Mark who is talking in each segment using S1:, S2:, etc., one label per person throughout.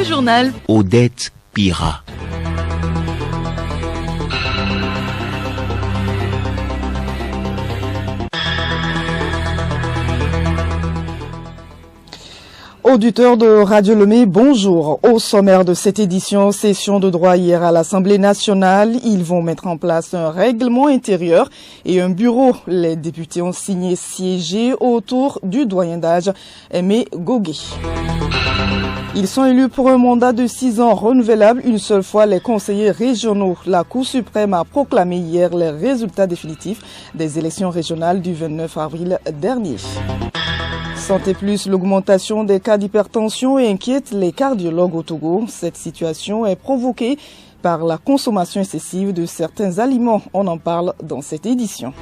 S1: journal.
S2: Odette Pira.
S3: Auditeurs de Radio Lomé, bonjour. Au sommaire de cette édition, session de droit hier à l'Assemblée nationale, ils vont mettre en place un règlement intérieur et un bureau. Les députés ont signé siéger autour du doyen d'âge Aimé Gogué. Ils sont élus pour un mandat de 6 ans renouvelable une seule fois les conseillers régionaux. La Cour suprême a proclamé hier les résultats définitifs des élections régionales du 29 avril dernier. Santé Plus, l'augmentation des cas d'hypertension inquiète les cardiologues au Togo. Cette situation est provoquée par la consommation excessive de certains aliments. On en parle dans cette édition.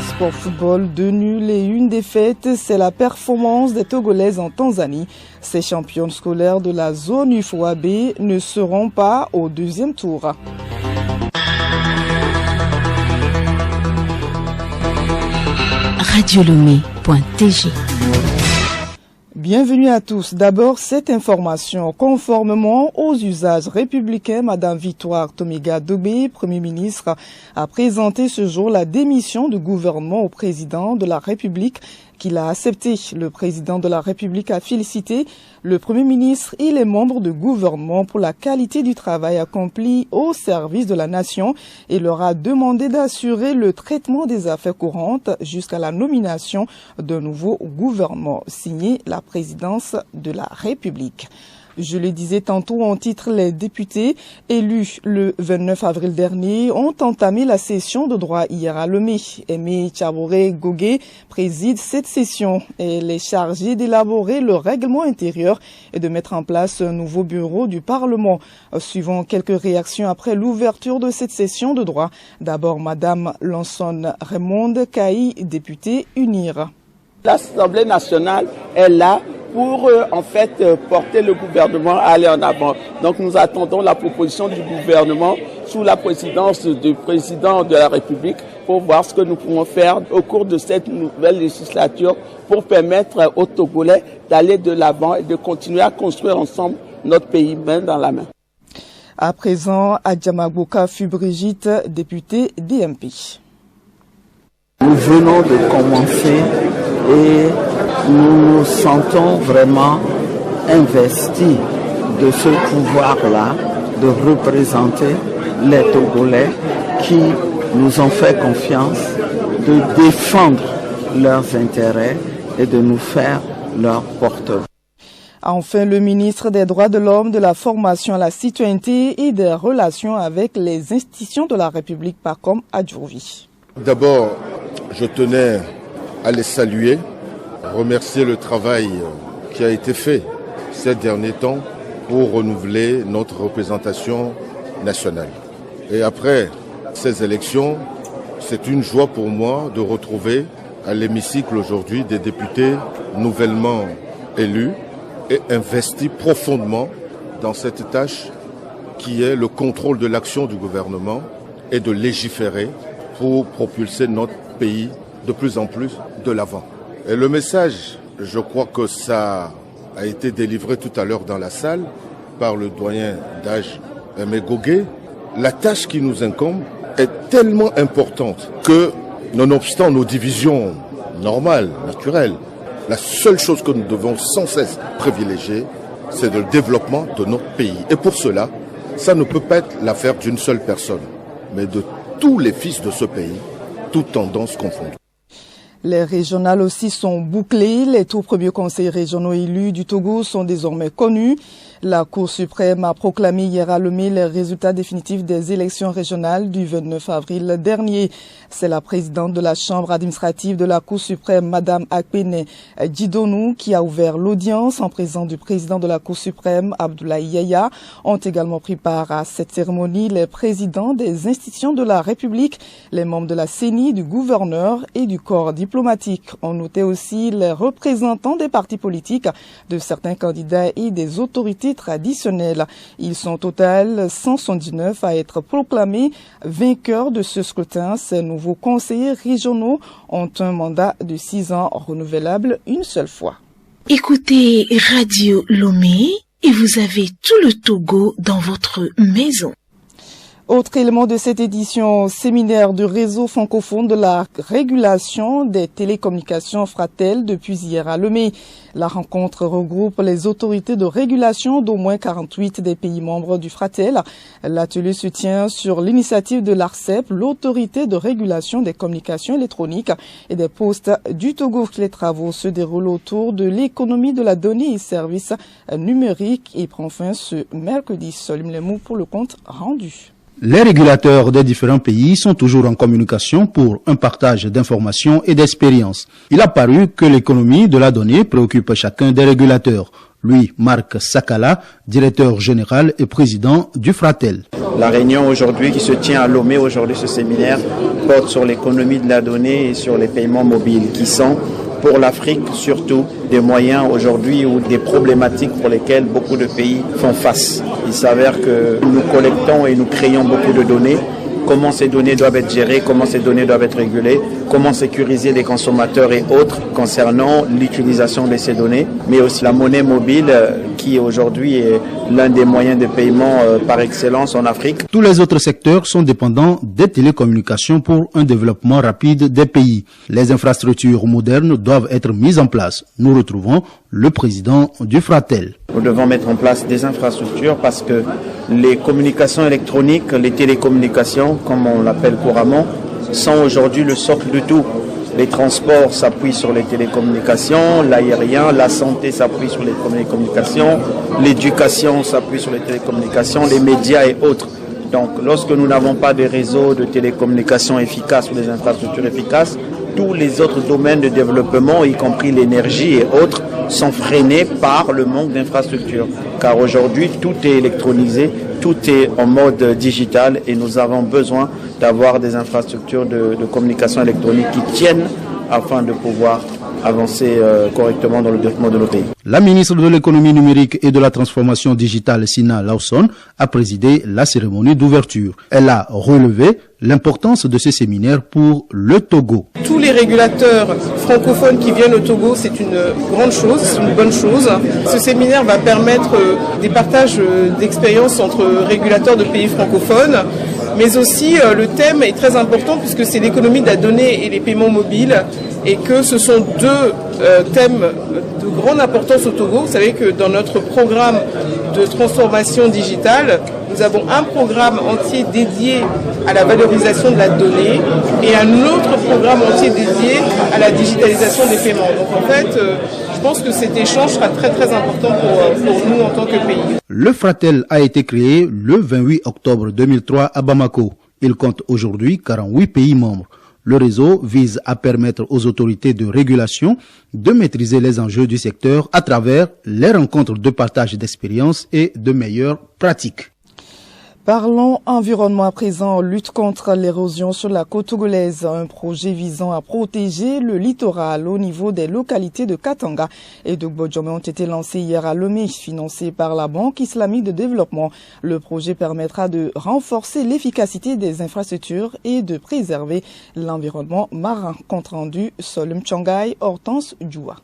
S3: Sport football, 2 nuls et 1 défaite, c'est la performance des Togolaises en Tanzanie. Ces championnes scolaires de la zone UFOAB ne seront pas au deuxième tour.
S1: Radiolomé.tg.
S3: Bienvenue à tous. D'abord, cette information. Conformément aux usages républicains, Madame Victoire Tomiga Dobé, Premier ministre, a présenté ce jour la démission du gouvernement au président de la République qu'il a accepté. Le président de la République a félicité le Premier ministre et les membres du gouvernement pour la qualité du travail accompli au service de la nation et leur a demandé d'assurer le traitement des affaires courantes jusqu'à la nomination d'un nouveau gouvernement. Signé la présidence de la République. Je le disais tantôt en titre, les députés élus le 29 avril dernier ont entamé la session de droit hier à Lomé. Aimé Tchabouré Gogué préside cette session. Elle est chargée d'élaborer le règlement intérieur et de mettre en place un nouveau bureau du Parlement. Suivant quelques réactions après l'ouverture de cette session de droit, d'abord Madame Lanson Raymonde Kaï, députée UNIR.
S4: L'Assemblée nationale est là pour porter le gouvernement à aller en avant. Donc nous attendons la proposition du gouvernement sous la présidence du président de la République pour voir ce que nous pouvons faire au cours de cette nouvelle législature pour permettre aux Togolais d'aller de l'avant et de continuer à construire ensemble notre pays main dans la main.
S3: À présent, Adjamagboka fut Brigitte, députée DMP.
S5: Nous venons de commencer et nous nous sentons vraiment investis de ce pouvoir-là, de représenter les Togolais qui nous ont fait confiance, de défendre leurs intérêts et de nous faire leurs porteurs.
S3: Enfin, le ministre des Droits de l'Homme, de la Formation à la Citoyenneté et des Relations avec les institutions de la République, Pacom Adjourvi.
S6: D'abord, je tenais à les saluer, remercier le travail qui a été fait ces derniers temps pour renouveler notre représentation nationale. Et après ces élections, c'est une joie pour moi de retrouver à l'hémicycle aujourd'hui des députés nouvellement élus et investis profondément dans cette tâche qui est le contrôle de l'action du gouvernement et de légiférer pour propulser notre pays de plus en plus de l'avant. Et le message, je crois que ça a été délivré tout à l'heure dans la salle par le doyen d'âge Aimé Gogué. La tâche qui nous incombe est tellement importante que, nonobstant nos divisions normales, naturelles, la seule chose que nous devons sans cesse privilégier, c'est le développement de notre pays. Et pour cela, ça ne peut pas être l'affaire d'une seule personne, mais de tous les fils de ce pays, toutes tendances confondues.
S3: Les régionales aussi sont bouclées. Les tout premiers conseils régionaux élus du Togo sont désormais connus. La Cour suprême a proclamé hier à Lomé les résultats définitifs des élections régionales du 29 avril dernier. C'est la présidente de la Chambre administrative de la Cour suprême, Madame Akpene Djidonou, qui a ouvert l'audience en présence du président de la Cour suprême, Abdoulaye Yaya. Ont également pris part à cette cérémonie les présidents des institutions de la République, les membres de la CENI, du gouverneur et du corps diplomatique. On notait aussi les représentants des partis politiques, de certains candidats et des autorités traditionnelles. Ils sont au total 179 à être proclamés vainqueurs de ce scrutin. Ces nouveaux conseillers régionaux ont un mandat de 6 ans renouvelable une seule fois.
S1: Écoutez Radio Lomé et vous avez tout le Togo dans votre maison.
S3: Autre élément de cette édition, séminaire du réseau francophone de la régulation des télécommunications Fratel depuis hier à Lomé. La rencontre regroupe les autorités de régulation d'au moins 48 des pays membres du Fratel. L'atelier se tient sur l'initiative de l'ARCEP, l'autorité de régulation des communications électroniques et des postes du Togo. Les travaux se déroulent autour de l'économie de la donnée et services numériques et prend fin ce mercredi. Solim Lemou pour le compte rendu.
S7: Les régulateurs des différents pays sont toujours en communication pour un partage d'informations et d'expériences. Il a paru que l'économie de la donnée préoccupe chacun des régulateurs. Lui, Marc Sakala, directeur général et président du Fratel.
S8: La réunion aujourd'hui qui se tient à Lomé, aujourd'hui ce séminaire, porte sur l'économie de la donnée et sur les paiements mobiles qui sont pour l'Afrique surtout des moyens aujourd'hui ou des problématiques pour lesquelles beaucoup de pays font face. Il s'avère que nous collectons et nous créons beaucoup de données. Comment ces données doivent être gérées, comment ces données doivent être régulées, comment sécuriser les consommateurs et autres concernant l'utilisation de ces données, mais aussi la monnaie mobile qui aujourd'hui est l'un des moyens de paiement par excellence en Afrique.
S7: Tous les autres secteurs sont dépendants des télécommunications pour un développement rapide des pays. Les infrastructures modernes doivent être mises en place. Nous retrouvons le président du Fratel.
S8: Nous devons mettre en place des infrastructures parce que les communications électroniques, les télécommunications, comme on l'appelle couramment, sont aujourd'hui le socle de tout. Les transports s'appuient sur les télécommunications, l'aérien, la santé s'appuie sur les télécommunications, l'éducation s'appuie sur les télécommunications, les médias et autres. Donc lorsque nous n'avons pas de réseaux de télécommunications efficaces ou des infrastructures efficaces, tous les autres domaines de développement, y compris l'énergie et autres, sont freinés par le manque d'infrastructures. Car aujourd'hui, tout est électronisé, tout est en mode digital et nous avons besoin d'avoir des infrastructures de communication électronique qui tiennent afin de pouvoir avancer correctement dans le développement de nos pays.
S7: La ministre de l'économie numérique et de la transformation digitale, Sina Lawson, a présidé la cérémonie d'ouverture. Elle a relevé l'importance de ce séminaire pour le Togo.
S9: Tous les régulateurs francophones qui viennent au Togo, c'est une grande chose, c'est une bonne chose. Ce séminaire va permettre des partages d'expériences entre régulateurs de pays francophones, mais aussi le thème est très important puisque c'est l'économie de la donnée et les paiements mobiles et que ce sont deux thèmes de grande importance au Togo. Vous savez que dans notre programme de transformation digitale, nous avons un programme entier dédié à la valorisation de la donnée et un autre programme entier dédié à la digitalisation des paiements. Donc en fait, je pense que cet échange sera très très important pour nous en tant que pays.
S7: Le Fratel a été créé le 28 octobre 2003 à Bamako. Il compte aujourd'hui 48 pays membres. Le réseau vise à permettre aux autorités de régulation de maîtriser les enjeux du secteur à travers les rencontres de partage d'expériences et de meilleures pratiques.
S3: Parlons environnement à présent, lutte contre l'érosion sur la côte togolaise. Un projet visant à protéger le littoral au niveau des localités de Katanga et de Gbodjomé ont été lancés hier à Lomé, financés par la Banque islamique de développement. Le projet permettra de renforcer l'efficacité des infrastructures et de préserver l'environnement marin. Compte rendu, Solum Tchongai, Hortense Djoua.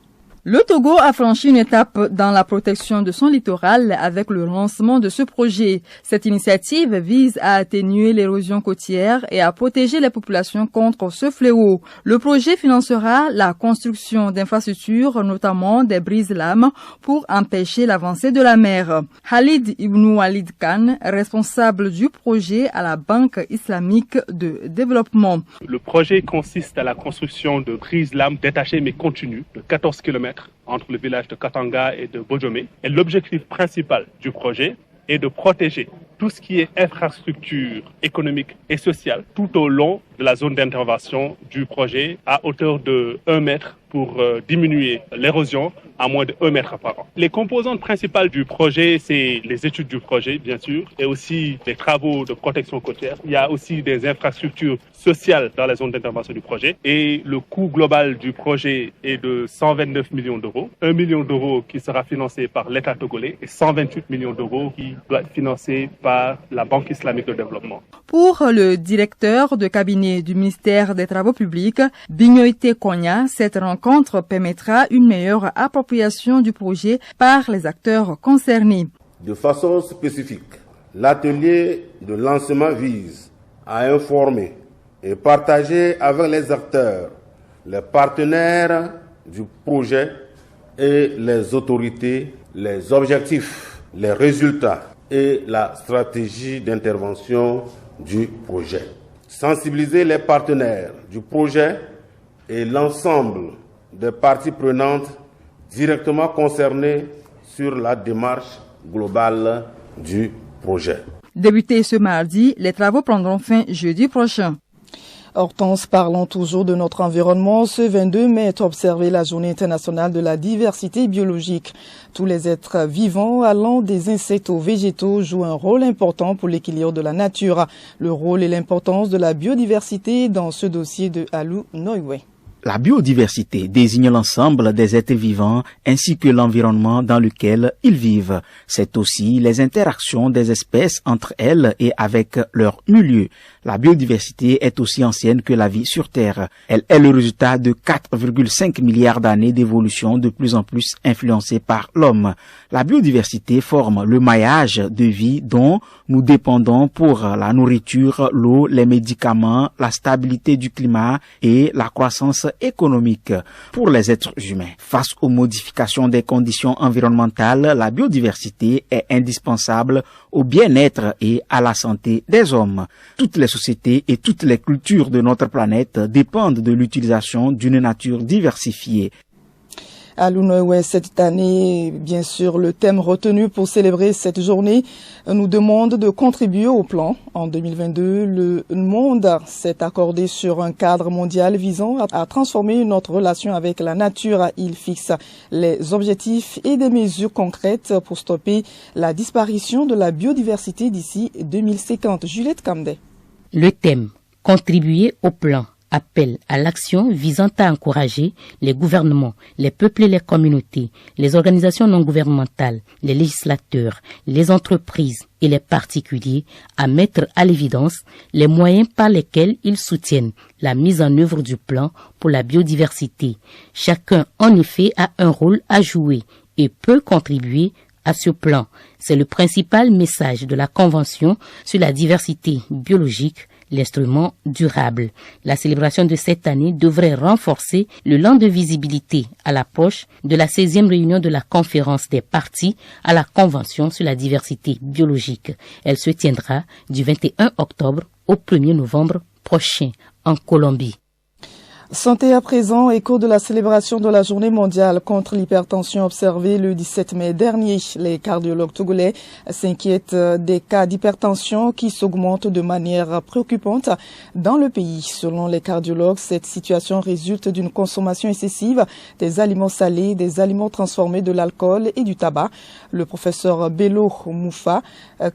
S10: Le Togo a franchi une étape dans la protection de son littoral avec le lancement de ce projet. Cette initiative vise à atténuer l'érosion côtière et à protéger les populations contre ce fléau. Le projet financera la construction d'infrastructures, notamment des brise-lames, pour empêcher l'avancée de la mer. Khalid Ibn Walid Khan, responsable du projet à la Banque islamique de développement.
S11: Le projet consiste à la construction de brise-lames détachées mais continues de 14 km entre le village de Katanga et de Gbodjomé. Et l'objectif principal du projet est de protéger tout ce qui est infrastructure économique et sociale tout au long de la zone d'intervention du projet à hauteur de 1 mètre pour diminuer l'érosion à moins de 1 mètre par an. Les composantes principales du projet, c'est les études du projet, bien sûr, et aussi les travaux de protection côtière. Il y a aussi des infrastructures sociales dans la zone d'intervention du projet. Et le coût global du projet est de 129 millions d'euros. 1 million d'euros qui sera financé par l'État togolais et 128 millions d'euros qui doit être financé par la Banque islamique de développement.
S10: Pour le directeur de cabinet du ministère des Travaux publics, Bignoïté Konya, cette rencontre permettra une meilleure appropriation l'appropriation du projet par les acteurs concernés.
S12: De façon spécifique, l'atelier de lancement vise à informer et partager avec les acteurs, les partenaires du projet et les autorités les objectifs, les résultats et la stratégie d'intervention du projet. Sensibiliser les partenaires du projet et l'ensemble des parties prenantes directement concernées sur la démarche globale du projet.
S10: Débutés ce mardi, les travaux prendront fin jeudi prochain.
S3: Hortense, parlons toujours de notre environnement. Ce 22 mai est observée la Journée internationale de la diversité biologique. Tous les êtres vivants, allant des insectes aux végétaux, jouent un rôle important pour l'équilibre de la nature. Le rôle et l'importance de la biodiversité dans ce dossier de Alou Noywe.
S13: La biodiversité désigne l'ensemble des êtres vivants ainsi que l'environnement dans lequel ils vivent. C'est aussi les interactions des espèces entre elles et avec leur milieu. La biodiversité est aussi ancienne que la vie sur Terre. Elle est le résultat de 4,5 milliards d'années d'évolution de plus en plus influencée par l'homme. La biodiversité forme le maillage de vie dont nous dépendons pour la nourriture, l'eau, les médicaments, la stabilité du climat et la croissance économique. Pour les êtres humains, face aux modifications des conditions environnementales, la biodiversité est indispensable au bien-être et à la santé des hommes. Toutes les sociétés et toutes les cultures de notre planète dépendent de l'utilisation d'une nature diversifiée.
S3: À l'UNOWE, cette année, bien sûr, le thème retenu pour célébrer cette journée nous demande de contribuer au plan. En 2022, le monde s'est accordé sur un cadre mondial visant à transformer notre relation avec la nature. Il fixe les objectifs et des mesures concrètes pour stopper la disparition de la biodiversité d'ici 2050. Juliette Camdet.
S14: Le thème « Contribuer au plan » appelle à l'action visant à encourager les gouvernements, les peuples et les communautés, les organisations non gouvernementales, les législateurs, les entreprises et les particuliers à mettre à l'évidence les moyens par lesquels ils soutiennent la mise en œuvre du plan pour la biodiversité. Chacun, en effet, a un rôle à jouer et peut contribuer à ce plan. C'est le principal message de la Convention sur la diversité biologique, l'instrument durable. La célébration de cette année devrait renforcer le lien de visibilité à l'approche de la 16e réunion de la conférence des parties à la Convention sur la diversité biologique. Elle se tiendra du 21 octobre au 1er novembre prochain en Colombie.
S3: Santé à présent, écho de la célébration de la journée mondiale contre l'hypertension observée le 17 mai dernier. Les cardiologues togolais s'inquiètent des cas d'hypertension qui s'augmentent de manière préoccupante dans le pays. Selon les cardiologues, cette situation résulte d'une consommation excessive des aliments salés, des aliments transformés, de l'alcool et du tabac. Le professeur Bello Moufa,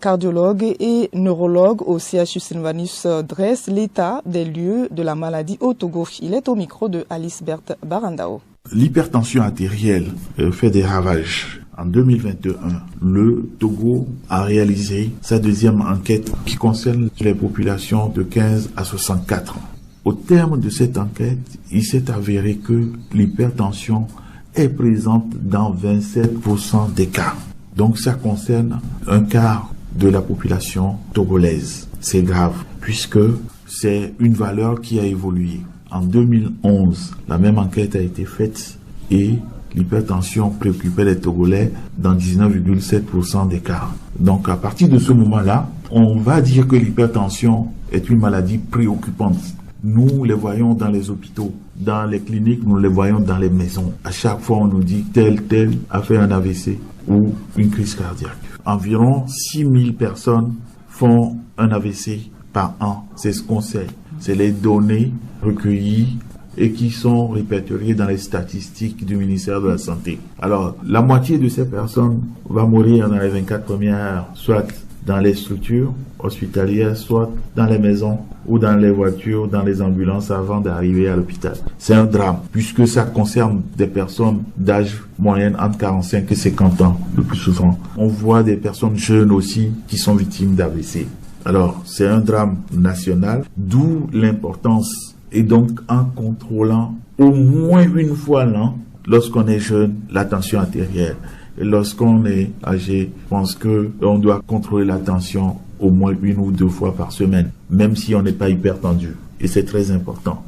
S3: cardiologue et neurologue au CHU Sylvanus, dresse l'état des lieux de la maladie au Togo. Il est au micro de Alice Berthe Barandao.
S15: L'hypertension artérielle fait des ravages. En 2021, le Togo a réalisé sa deuxième enquête qui concerne les populations de 15 à 64 ans. Au terme de cette enquête, il s'est avéré que l'hypertension est présente dans 27% des cas. Donc ça concerne un quart de la population togolaise. C'est grave puisque c'est une valeur qui a évolué. En 2011, la même enquête a été faite et l'hypertension préoccupait les Togolais dans 19,7% des cas. Donc à partir de ce moment-là, on va dire que l'hypertension est une maladie préoccupante. Nous les voyons dans les hôpitaux, dans les cliniques, nous les voyons dans les maisons. À chaque fois, on nous dit tel a fait un AVC ou une crise cardiaque. Environ 6000 personnes font un AVC par an. C'est ce qu'on sait. C'est les données recueillies et qui sont répertoriées dans les statistiques du ministère de la Santé. Alors, la moitié de ces personnes va mourir dans les 24 premières heures, soit dans les structures hospitalières, soit dans les maisons ou dans les voitures, dans les ambulances avant d'arriver à l'hôpital. C'est un drame, puisque ça concerne des personnes d'âge moyen entre 45 et 50 ans, le plus souvent. On voit des personnes jeunes aussi qui sont victimes d'AVC. Alors, c'est un drame national, d'où l'importance. Et donc, en contrôlant au moins une fois l'an Lorsqu'on est jeune, la tension artérielle. Et lorsqu'on est âgé, je pense qu'on doit contrôler la tension au moins 1 ou 2 fois par semaine, même si on n'est pas hypertendu. Et c'est très important.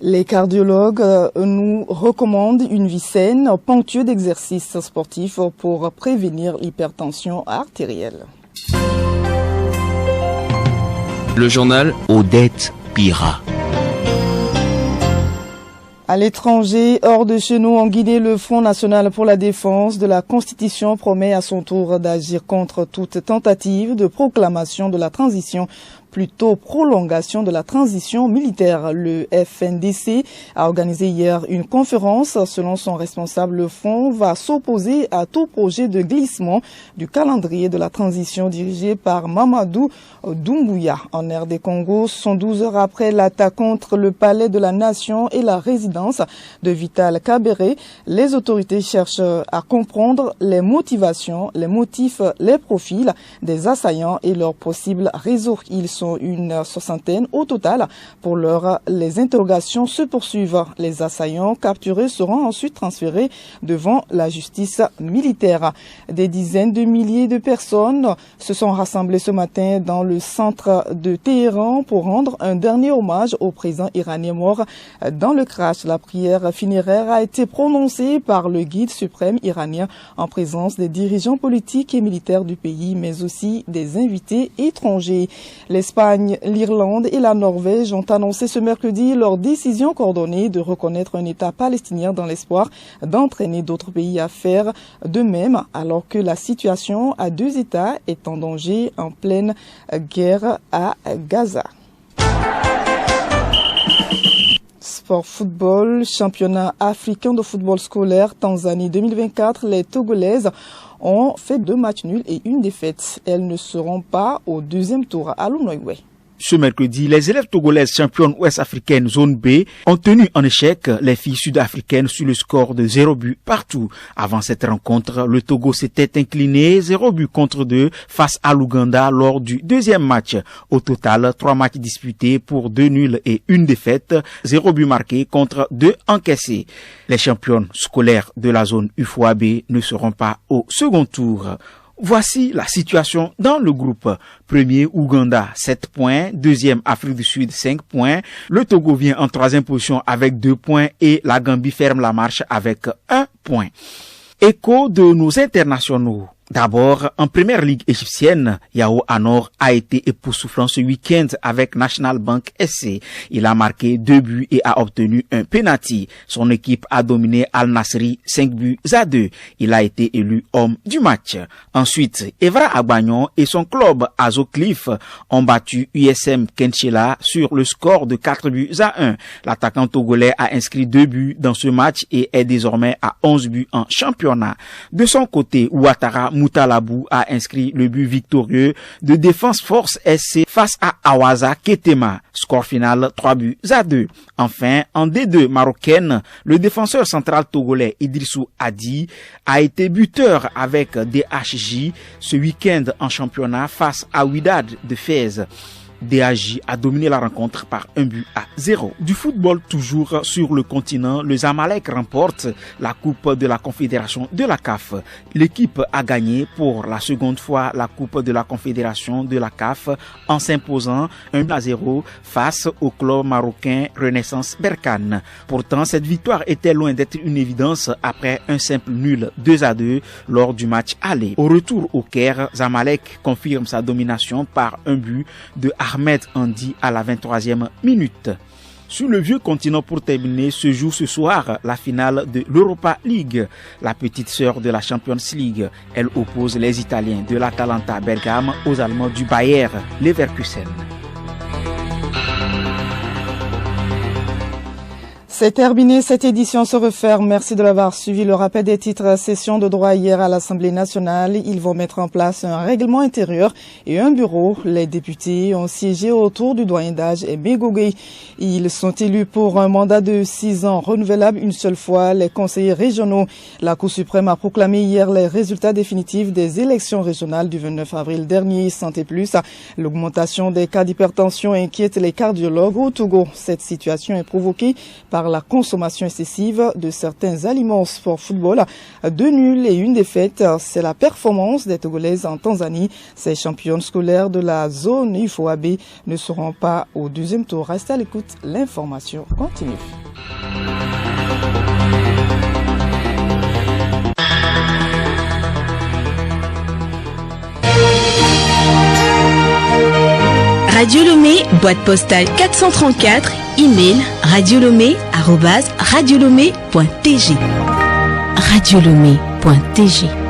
S3: Les cardiologues nous recommandent une vie saine, ponctuée d'exercices sportifs pour prévenir l'hypertension artérielle.
S2: Le journal Odette Pira.
S3: À l'étranger, hors de chez nous, en Guinée, le Front national pour la défense de la Constitution promet à son tour d'agir contre toute tentative de proclamation de la transition, plutôt prolongation de la transition militaire. Le FNDC a organisé hier une conférence. Selon son responsable, le Front va s'opposer à tout projet de glissement du calendrier de la transition dirigé par Mamadou Doumbouya. En RD Congo, 112 heures après l'attaque contre le palais de la Nation et la résidence de Vital Kaberé, les autorités cherchent à comprendre les motivations, les motifs, les profils des assaillants et leurs possibles réseaux. Ils sont une 60aine au total. Pour l'heure, les interrogations se poursuivent. Les assaillants capturés seront ensuite transférés devant la justice militaire. Des dizaines de milliers de personnes se sont rassemblées ce matin dans le centre de Téhéran pour rendre un dernier hommage au président iranien mort dans le crash. La prière funéraire a été prononcée par le guide suprême iranien en présence des dirigeants politiques et militaires du pays, mais aussi des invités étrangers. L'Espagne, l'Irlande et la Norvège ont annoncé ce mercredi leur décision coordonnée de reconnaître un État palestinien dans l'espoir d'entraîner d'autres pays à faire de même, alors que la situation à 2 États est en danger en pleine guerre à Gaza. Sport football, championnat africain de football scolaire Tanzanie 2024, les Togolaises ont fait 2 matchs nuls et 1 défaite. Elles ne seront pas au 2e tour à Lounoïwe.
S13: Ce mercredi, les élèves togolaises championnes ouest-africaines zone B ont tenu en échec les filles sud-africaines sur le score de 0 but partout. Avant cette rencontre, le Togo s'était incliné 0 but contre 2 face à l'Ouganda lors du 2e match. Au total, 3 matchs disputés pour 2 nuls et 1 défaite, 0 but marqué contre 2 encaissés. Les championnes scolaires de la zone UFOAB ne seront pas au second tour. Voici la situation dans le groupe. Premier, Ouganda, 7 points. Deuxième, Afrique du Sud, 5 points. Le Togo vient en 3e position avec 2 points et la Gambie ferme la marche avec 1 point. Écho de nos internationaux. D'abord, en première ligue égyptienne, Yao Anor a été époustouflant ce week-end avec National Bank SC. Il a marqué 2 buts et a obtenu un penalty. Son équipe a dominé Al Nassri 5 buts à 2. Il a été élu homme du match. Ensuite, Evra Agbagnon et son club Azo Cliff ont battu USM Kenchela sur le score de 4 buts à 1. L'attaquant togolais a inscrit 2 buts dans ce match et est désormais à 11 buts en championnat. De son côté, Ouattara Moutalabou a inscrit le but victorieux de Défense Force SC face à Awaza Ketema. Score final 3 buts à 2. Enfin, en D2 marocaine, le défenseur central togolais Idrissou Hadi a été buteur avec DHJ ce week-end en championnat face à Wydad de Fès. DHJ a dominé la rencontre par 1 but à 0. Du football toujours sur le continent, le Zamalek remporte la Coupe de la Confédération de la CAF. L'équipe a gagné pour la seconde fois la Coupe de la Confédération de la CAF en s'imposant 1 but à 0 face au club marocain Renaissance Berkane. Pourtant, cette victoire était loin d'être une évidence après un simple nul 2 à 2 lors du match aller. Au retour au Caire, Zamalek confirme sa domination par 1 but de Ahmed Andi à la 23e minute. Sur le vieux continent, pour terminer, se joue ce soir la finale de l'Europa League, la petite sœur de la Champions League. Elle oppose les Italiens de l'Atalanta Bergame aux Allemands du Bayer Leverkusen.
S3: C'est terminé, cette édition se referme. Merci de l'avoir suivi. Le rappel des titres, session de droit hier à l'Assemblée nationale. Ils vont mettre en place un règlement intérieur et un bureau. Les députés ont siégé autour du doyen d'âge et Bégogé. Ils sont élus pour un mandat de 6 ans renouvelable une seule fois. Les conseillers régionaux. La Cour suprême a proclamé hier les résultats définitifs des élections régionales du 29 avril dernier. Santé plus, l'augmentation des cas d'hypertension inquiète les cardiologues au Togo. Cette situation est provoquée par par la consommation excessive de certains aliments sport football. 2 nuls et 1 défaite, c'est la performance des Togolaises en Tanzanie. Ces championnes scolaires de la zone UFOAB ne seront pas au deuxième tour. Restez à l'écoute, l'information continue.
S1: Radio Lomé, boîte postale 434, email radiolomé@radiolomé.tg. Radiolomé.tg